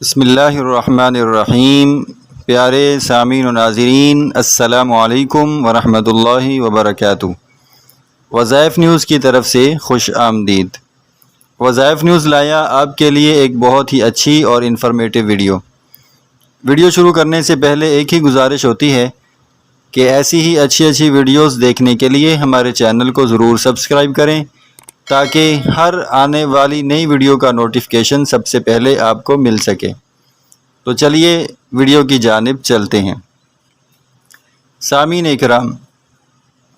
بسم اللہ الرحمن الرحیم۔ پیارے سامعین و ناظرین، السلام علیکم ورحمۃ اللہ وبرکاتہ۔ وظائف نیوز کی طرف سے خوش آمدید۔ وظائف نیوز لایا آپ کے لیے ایک بہت ہی اچھی اور انفارمیٹیو ویڈیو شروع کرنے سے پہلے ایک ہی گزارش ہوتی ہے کہ ایسی ہی اچھی ویڈیوز دیکھنے کے لیے ہمارے چینل کو ضرور سبسکرائب کریں تاکہ ہر آنے والی نئی ویڈیو کا نوٹیفیکیشن سب سے پہلے آپ کو مل سکے۔ تو چلیے ویڈیو کی جانب چلتے ہیں۔ سامعین اکرام،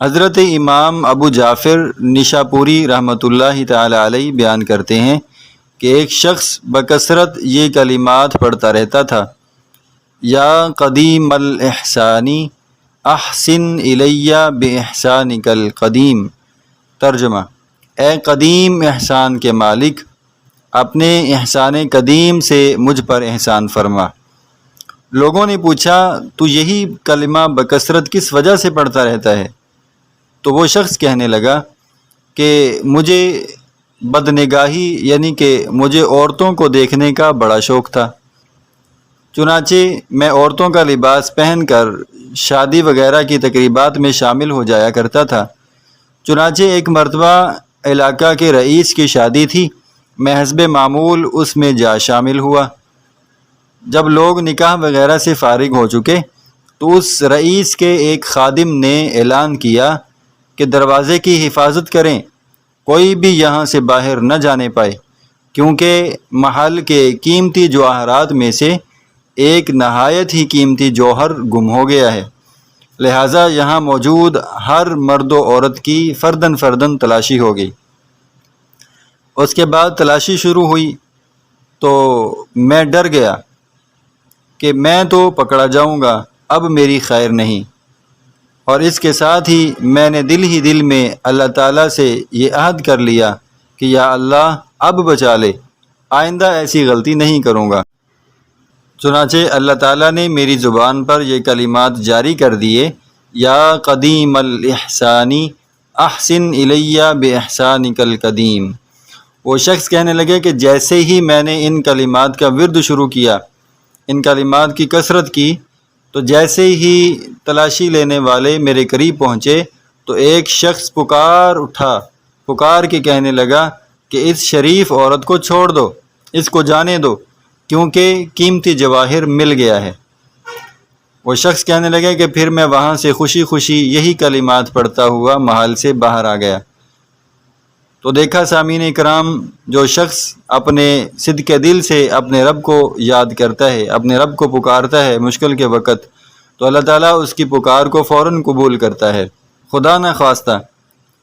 حضرت امام ابو جعفر نشاپوری رحمۃ اللہ تعالی علیہ بیان کرتے ہیں کہ ایک شخص بکثرت یہ کلمات پڑھتا رہتا تھا: یا قدیم الاحسانی احسن الی باحسانک القدیم۔ ترجمہ: اے قدیم احسان کے مالک، اپنے احسان قدیم سے مجھ پر احسان فرما۔ لوگوں نے پوچھا، تو یہی کلمہ بکثرت کس وجہ سے پڑھتا رہتا ہے؟ تو وہ شخص کہنے لگا کہ مجھے بدنگاہی یعنی کہ مجھے عورتوں کو دیکھنے کا بڑا شوق تھا، چنانچہ میں عورتوں کا لباس پہن کر شادی وغیرہ کی تقریبات میں شامل ہو جایا کرتا تھا۔ چنانچہ ایک مرتبہ علاقہ کے رئیس کی شادی تھی، میں حسب معمول اس میں جا شامل ہوا۔ جب لوگ نکاح وغیرہ سے فارغ ہو چکے تو اس رئیس کے ایک خادم نے اعلان کیا کہ دروازے کی حفاظت کریں، کوئی بھی یہاں سے باہر نہ جانے پائے، کیونکہ محل کے قیمتی جواہرات میں سے ایک نہایت ہی قیمتی جوہر گم ہو گیا ہے، لہٰذا یہاں موجود ہر مرد و عورت کی فرداً تلاشی ہو گئی۔ اس کے بعد تلاشی شروع ہوئی تو میں ڈر گیا کہ میں تو پکڑا جاؤں گا، اب میری خیر نہیں، اور اس کے ساتھ ہی میں نے دل میں اللہ تعالیٰ سے یہ عہد کر لیا کہ یا اللہ اب بچا لے، آئندہ ایسی غلطی نہیں کروں گا۔ چنانچہ اللہ تعالیٰ نے میری زبان پر یہ کلمات جاری کر دیے: یا قدیم الاحسانی احسن الی باحسانک القدیم۔ وہ شخص کہنے لگے کہ جیسے ہی میں نے ان کلمات کا ورد شروع کیا، ان کلمات کی کثرت کی، تو جیسے ہی تلاشی لینے والے میرے قریب پہنچے تو ایک شخص پکار کے کہنے لگا کہ اس شریف عورت کو چھوڑ دو، اس کو جانے دو، کیونکہ قیمتی جواہر مل گیا ہے۔ وہ شخص کہنے لگے کہ پھر میں وہاں سے خوشی یہی کلمات پڑھتا ہوا محل سے باہر آ گیا۔ تو دیکھا سامعین اکرام، جو شخص اپنے صدق دل سے اپنے رب کو یاد کرتا ہے، اپنے رب کو پکارتا ہے مشکل کے وقت، تو اللہ تعالیٰ اس کی پکار کو فوراً قبول کرتا ہے۔ خدا نہ خواستہ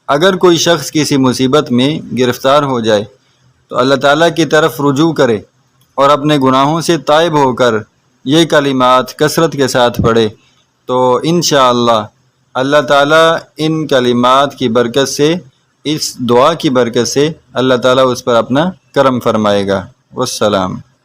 اگر کوئی شخص کسی مصیبت میں گرفتار ہو جائے تو اللہ تعالیٰ کی طرف رجوع کرے اور اپنے گناہوں سے تائب ہو کر یہ کلمات کثرت کے ساتھ پڑھے، تو انشاءاللہ اللہ تعالیٰ ان کلمات کی برکت سے، اس دعا کی برکت سے اللہ تعالیٰ اس پر اپنا کرم فرمائے گا۔ والسلام۔